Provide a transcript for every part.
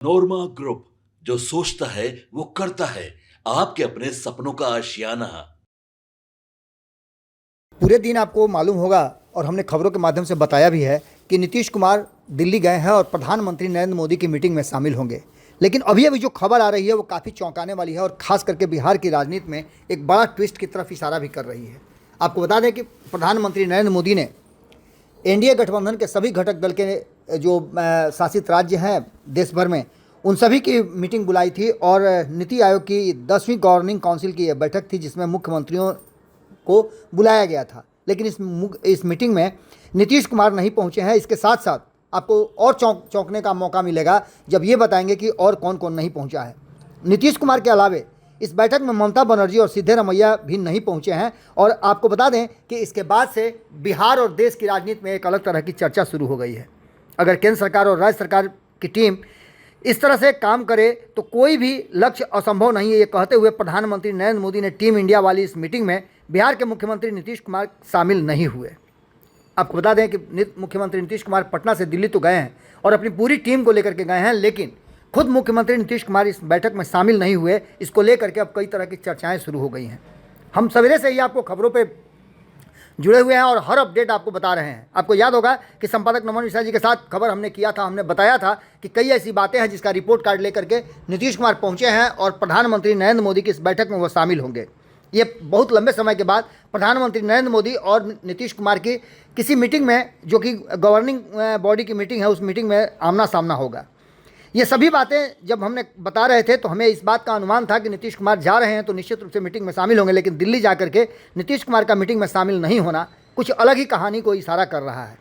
नोरमा group, जो सोचता है वो करता है। आपके अपने सपनों का आशियाना। पूरे दिन आपको मालूम होगा और हमने खबरों के माध्यम से बताया भी है कि नीतीश कुमार दिल्ली गए हैं और प्रधानमंत्री नरेंद्र मोदी की मीटिंग में शामिल होंगे। लेकिन अभी अभी जो खबर आ रही है वो काफ़ी चौंकाने वाली है और ख़ास करके बिहार की राजनीति में एक बड़ा ट्विस्ट की तरफ इशारा भी कर रही है। आपको बता दें कि प्रधानमंत्री नरेंद्र मोदी ने एनडीए गठबंधन के सभी घटक दल के जो शासित राज्य हैं देश भर में, उन सभी की मीटिंग बुलाई थी और नीति आयोग की 10वीं गवर्निंग काउंसिल की यह बैठक थी जिसमें मुख्यमंत्रियों को बुलाया गया था। लेकिन इस मीटिंग में नीतीश कुमार नहीं पहुंचे हैं। इसके साथ साथ आपको और चौंकने का मौका मिलेगा जब ये बताएंगे कि और कौन कौन नहीं पहुंचा है। नीतीश कुमार के अलावे इस बैठक में ममता बनर्जी और सिद्धरमैया भी नहीं पहुंचे हैं। और आपको बता दें कि इसके बाद से बिहार और देश की राजनीति में एक अलग तरह की चर्चा शुरू हो गई है। अगर केंद्र सरकार और राज्य सरकार की टीम इस तरह से काम करे तो कोई भी लक्ष्य असंभव नहीं है, ये कहते हुए प्रधानमंत्री नरेंद्र मोदी ने टीम इंडिया वाली इस मीटिंग में बिहार के मुख्यमंत्री नीतीश कुमार शामिल नहीं हुए। आपको बता दें कि मुख्यमंत्री नीतीश कुमार पटना से दिल्ली तो गए हैं और अपनी पूरी टीम को लेकर के गए हैं, लेकिन खुद मुख्यमंत्री नीतीश कुमार इस बैठक में शामिल नहीं हुए। इसको लेकर के अब कई तरह की चर्चाएं शुरू हो गई हैं। हम सवेरे से ही आपको खबरों पे जुड़े हुए हैं और हर अपडेट आपको बता रहे हैं। आपको याद होगा कि संपादक नमन मिश्रा जी के साथ खबर हमने किया था, हमने बताया था कि कई ऐसी बातें हैं जिसका रिपोर्ट कार्ड लेकर के नीतीश कुमार पहुंचे हैं और प्रधानमंत्री नरेंद्र मोदी की इस बैठक में वो शामिल होंगे। ये बहुत लंबे समय के बाद प्रधानमंत्री नरेंद्र मोदी और नीतीश कुमार की किसी मीटिंग में, जो कि गवर्निंग बॉडी की मीटिंग है, उस मीटिंग में आमना सामना होगा। ये सभी बातें जब हमने बता रहे थे तो हमें इस बात का अनुमान था कि नीतीश कुमार जा रहे हैं तो निश्चित रूप से मीटिंग में शामिल होंगे, लेकिन दिल्ली जाकर के नीतीश कुमार का मीटिंग में शामिल नहीं होना कुछ अलग ही कहानी को इशारा कर रहा है।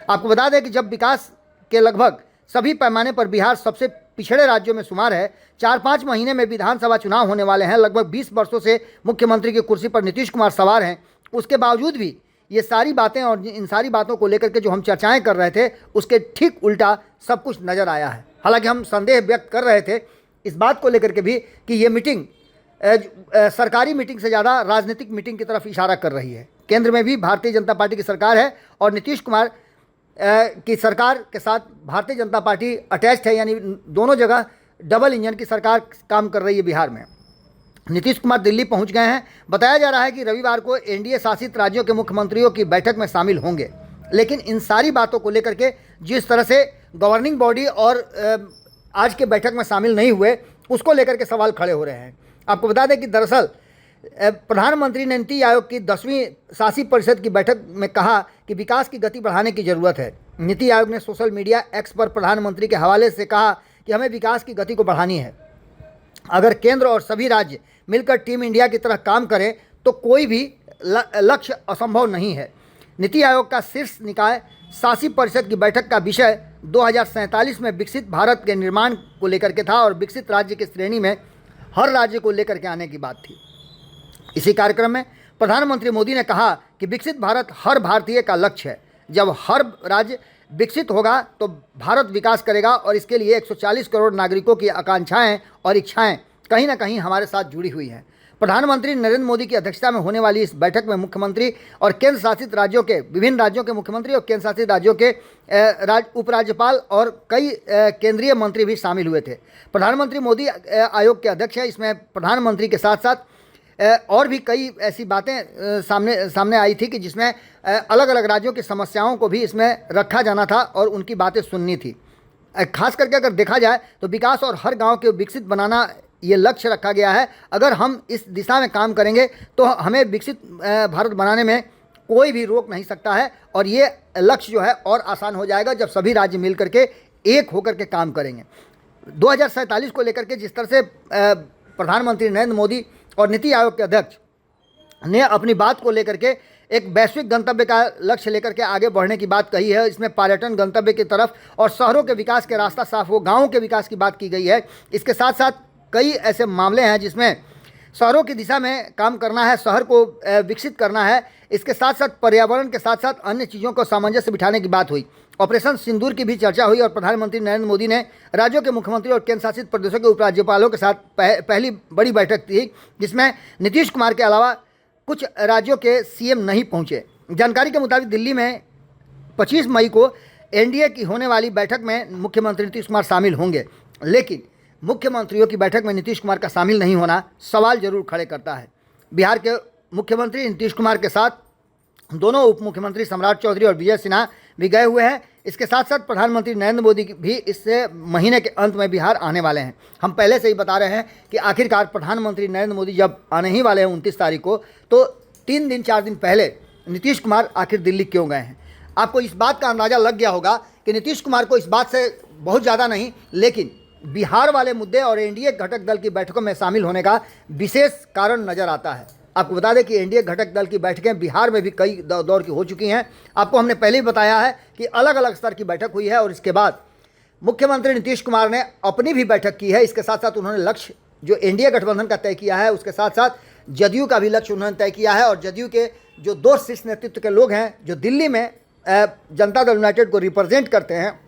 आपको बता दें कि जब विकास के लगभग सभी पैमाने पर बिहार सबसे पिछड़े राज्यों में शुमार है, 4-5 महीने में विधानसभा चुनाव होने वाले हैं, लगभग 20 वर्षों से मुख्यमंत्री की कुर्सी पर नीतीश कुमार सवार हैं, उसके बावजूद भी ये सारी बातें और इन सारी बातों को लेकर के जो हम चर्चाएं कर रहे थे उसके ठीक उल्टा सब कुछ नज़र आया है। हालांकि हम संदेह व्यक्त कर रहे थे इस बात को लेकर के भी कि ये मीटिंग सरकारी मीटिंग से ज़्यादा राजनीतिक मीटिंग की तरफ इशारा कर रही है। केंद्र में भी भारतीय जनता पार्टी की सरकार है और नीतीश कुमार की सरकार के साथ भारतीय जनता पार्टी अटैच्ड है, यानी दोनों जगह डबल इंजन की सरकार काम कर रही है बिहार में। नीतीश कुमार दिल्ली पहुंच गए हैं। बताया जा रहा है कि रविवार को एनडीए शासित राज्यों के मुख्यमंत्रियों की बैठक में शामिल होंगे। लेकिन इन सारी बातों को लेकर के जिस तरह से गवर्निंग बॉडी और आज के बैठक में शामिल नहीं हुए, उसको लेकर के सवाल खड़े हो रहे हैं। आपको बता दें कि दरअसल प्रधानमंत्री ने नीति आयोग की 10वीं शासी परिषद की बैठक में कहा कि विकास की गति बढ़ाने की ज़रूरत है। नीति आयोग ने सोशल मीडिया एक्स पर प्रधानमंत्री के हवाले से कहा कि हमें विकास की गति को बढ़ानी है। अगर केंद्र और सभी राज्य मिलकर टीम इंडिया की तरह काम करें तो कोई भी लक्ष्य असंभव नहीं है। नीति आयोग का शीर्ष निकाय शासी परिषद की बैठक का विषय 2047 में विकसित भारत के निर्माण को लेकर के था और विकसित राज्य की श्रेणी में हर राज्य को लेकर के आने की बात थी। इसी कार्यक्रम में प्रधानमंत्री मोदी ने कहा कि विकसित भारत हर भारतीय का लक्ष्य है। जब हर राज्य विकसित होगा तो भारत विकास करेगा और इसके लिए 140 करोड़ नागरिकों की आकांक्षाएं और इच्छाएं कहीं ना कहीं हमारे साथ जुड़ी हुई हैं। प्रधानमंत्री नरेंद्र मोदी की अध्यक्षता में होने वाली इस बैठक में मुख्यमंत्री और केंद्र शासित राज्यों के, विभिन्न राज्यों के मुख्यमंत्री और केंद्र शासित राज्यों के उपराज्यपाल और कई केंद्रीय मंत्री भी शामिल हुए थे। प्रधानमंत्री मोदी आयोग के अध्यक्ष हैं। इसमें प्रधानमंत्री के साथ साथ और भी कई ऐसी बातें सामने आई थी कि जिसमें अलग अलग राज्यों की समस्याओं को भी इसमें रखा जाना था और उनकी बातें सुननी थी। खास करके अगर देखा जाए तो विकास और हर गांव को विकसित बनाना ये लक्ष्य रखा गया है। अगर हम इस दिशा में काम करेंगे तो हमें विकसित भारत बनाने में कोई भी रोक नहीं सकता है और ये लक्ष्य जो है और आसान हो जाएगा जब सभी राज्य मिल करके एक होकर के काम करेंगे। 2047 को लेकर के जिस तरह से प्रधानमंत्री नरेंद्र मोदी और नीति आयोग के अध्यक्ष ने अपनी बात को लेकर के एक वैश्विक गंतव्य का लक्ष्य लेकर के आगे बढ़ने की बात कही है। इसमें पर्यटन गंतव्य की तरफ और शहरों के विकास के रास्ता साफ हो, गाँवों के विकास की बात की गई है। इसके साथ साथ कई ऐसे मामले हैं जिसमें शहरों की दिशा में काम करना है, शहर को विकसित करना है। इसके साथ साथ पर्यावरण के साथ साथ अन्य चीज़ों को सामंजस्य बिठाने की बात हुई। ऑपरेशन सिंदूर की भी चर्चा हुई और प्रधानमंत्री नरेंद्र मोदी ने राज्यों के मुख्यमंत्री और केंद्र शासित प्रदेशों के उपराज्यपालों के साथ पहली बड़ी बैठक थी जिसमें नीतीश कुमार के अलावा कुछ राज्यों के सीएम नहीं पहुंचे। जानकारी के मुताबिक दिल्ली में 25 मई को एनडीए की होने वाली बैठक में मुख्यमंत्री नीतीश कुमार शामिल होंगे। लेकिन मुख्यमंत्रियों की बैठक में नीतीश कुमार का शामिल नहीं होना सवाल जरूर खड़े करता है। बिहार के मुख्यमंत्री नीतीश कुमार के साथ दोनों उप मुख्यमंत्री सम्राट चौधरी और विजय सिन्हा भी गए हुए हैं। इसके साथ साथ प्रधानमंत्री नरेंद्र मोदी भी इस महीने के अंत में बिहार आने वाले हैं। हम पहले से ही बता रहे हैं कि आखिरकार प्रधानमंत्री नरेंद्र मोदी जब आने ही वाले हैं 29 तारीख को, तो 3 दिन 4 दिन पहले नीतीश कुमार आखिर दिल्ली क्यों गए हैं। आपको इस बात का अंदाज़ा लग गया होगा कि नीतीश कुमार को इस बात से बहुत ज़्यादा नहीं, लेकिन बिहार वाले मुद्दे और एनडीए घटक दल की बैठकों में शामिल होने का विशेष कारण नज़र आता है। आपको बता दें कि एनडीए घटक दल की बैठकें बिहार में भी कई दौर की हो चुकी हैं। आपको हमने पहले ही बताया है कि अलग अलग स्तर की बैठक हुई है और इसके बाद मुख्यमंत्री नीतीश कुमार ने अपनी भी बैठक की है। इसके साथ साथ उन्होंने लक्ष्य जो एनडीए गठबंधन का तय किया है, उसके साथ साथ जदयू का भी लक्ष्य उन्होंने तय किया है। और जदयू के जो 2 शीर्ष नेतृत्व के लोग हैं जो दिल्ली में जनता दल यूनाइटेड को रिप्रेजेंट करते हैं,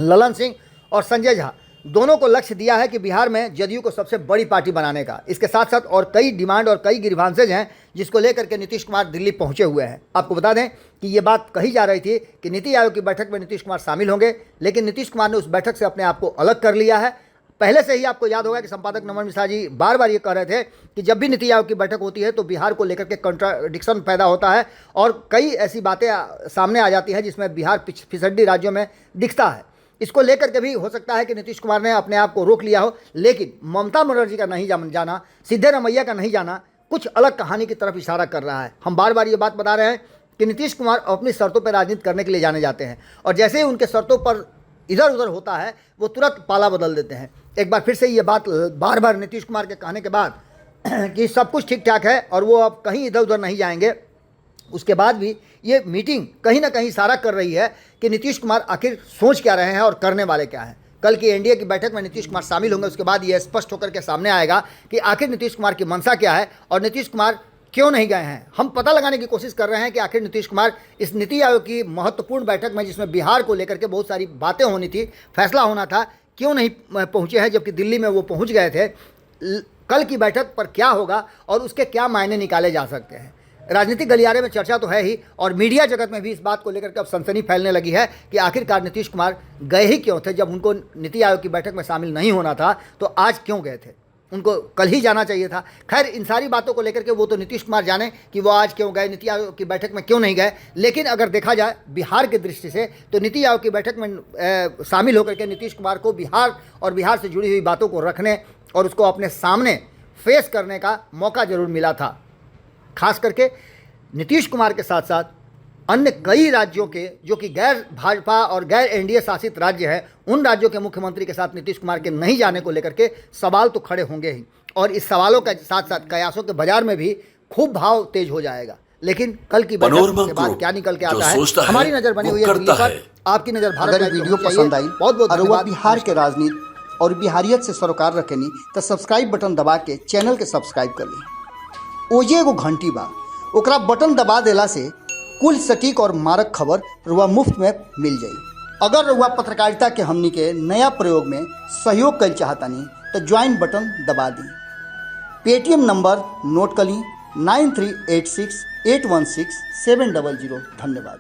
ललन सिंह और संजय झा, दोनों को लक्ष्य दिया है कि बिहार में जदयू को सबसे बड़ी पार्टी बनाने का। इसके साथ साथ और कई डिमांड और कई ग्रीवांसेज हैं जिसको लेकर के नीतीश कुमार दिल्ली पहुंचे हुए हैं। आपको बता दें कि ये बात कही जा रही थी कि नीति आयोग की बैठक में नीतीश कुमार शामिल होंगे, लेकिन नीतीश कुमार ने उस बैठक से अपने आप को अलग कर लिया है। पहले से ही आपको याद होगा कि संपादक नमन मिश्रा जी बार बार ये कह रहे थे कि जब भी नीति आयोग की बैठक होती है तो बिहार को लेकर के कंट्राडिक्शन पैदा होता है और कई ऐसी बातें सामने आ जाती हैं जिसमें बिहार फिसड्डी राज्यों में दिखता है। इसको लेकर के भी हो सकता है कि नीतीश कुमार ने अपने आप को रोक लिया हो, लेकिन ममता बनर्जी का नहीं जाना, सिद्धरामैया का नहीं जाना कुछ अलग कहानी की तरफ इशारा कर रहा है। हम बार बार ये बात बता रहे हैं कि नीतीश कुमार अपनी शर्तों पर राजनीति करने के लिए जाने जाते हैं और जैसे ही उनके शर्तों पर इधर उधर होता है वो तुरंत पाला बदल देते हैं। एक बार फिर से ये बात बार बार नीतीश कुमार के कहने के बाद कि सब कुछ ठीक ठाक है और वो अब कहीं इधर उधर नहीं जाएंगे, उसके बाद भी ये मीटिंग कहीं ना कहीं इशारा कर रही है कि नीतीश कुमार आखिर सोच क्या रहे हैं और करने वाले क्या हैं। कल की एनडीए की बैठक में नीतीश कुमार शामिल होंगे, उसके बाद ये स्पष्ट होकर के सामने आएगा कि आखिर नीतीश कुमार की मंशा क्या है और नीतीश कुमार क्यों नहीं गए हैं। हम पता लगाने की कोशिश कर रहे हैं कि आखिर नीतीश कुमार इस नीति आयोग की महत्वपूर्ण बैठक में, जिसमें बिहार को लेकर के बहुत सारी बातें होनी थी, फैसला होना था, क्यों नहीं पहुँचे हैं, जबकि दिल्ली में वो पहुँच गए थे। कल की बैठक पर क्या होगा और उसके क्या मायने निकाले जा सकते हैं, राजनीतिक गलियारे में चर्चा तो है ही और मीडिया जगत में भी इस बात को लेकर के अब सनसनी फैलने लगी है कि आखिरकार नीतीश कुमार गए ही क्यों थे। जब उनको नीति आयोग की बैठक में शामिल नहीं होना था तो आज क्यों गए थे, उनको कल ही जाना चाहिए था। खैर, इन सारी बातों को लेकर के वो तो नीतीश कुमार जाने कि वो आज क्यों गए, नीति आयोग की बैठक में क्यों नहीं गए। लेकिन अगर देखा जाए बिहार की दृष्टि से तो नीति आयोग की बैठक में शामिल होकर के नीतीश कुमार को बिहार और बिहार से जुड़ी हुई बातों को रखने और उसको अपने सामने फेस करने का मौका जरूर मिला था। खास करके नीतीश कुमार के साथ साथ अन्य कई राज्यों के जो कि गैर भाजपा और गैर एनडीए शासित राज्य हैं, उन राज्यों के मुख्यमंत्री के साथ नीतीश कुमार के नहीं जाने को लेकर के सवाल तो खड़े होंगे ही और इस सवालों के साथ साथ कयासों के बाजार में भी खूब भाव तेज हो जाएगा। लेकिन कल की बैठक के बाद क्या निकल के आता है, हमारी नजर बनी हुई है दिल्ली पर, आपकी नजर भारत। अगर वीडियो पसंद आई बहुत बहुत धन्यवाद। बिहार के राजनीति और बिहारियत से सरोकार रखेनी तो सब्सक्राइब बटन दबा के चैनल के सब्सक्राइब कर ली। ओजे एगो घंटी बा, ओकरा बटन दबा देला से कुल सटीक और मारक खबर रुआ मुफ्त में मिल जाई। अगर रुआ पत्रकारिता के हमनी के नया प्रयोग में सहयोग कर चाहतानी तो ज्वाइन बटन दबा दी। पेटीएम नंबर नोट कर ली 9386816700। धन्यवाद।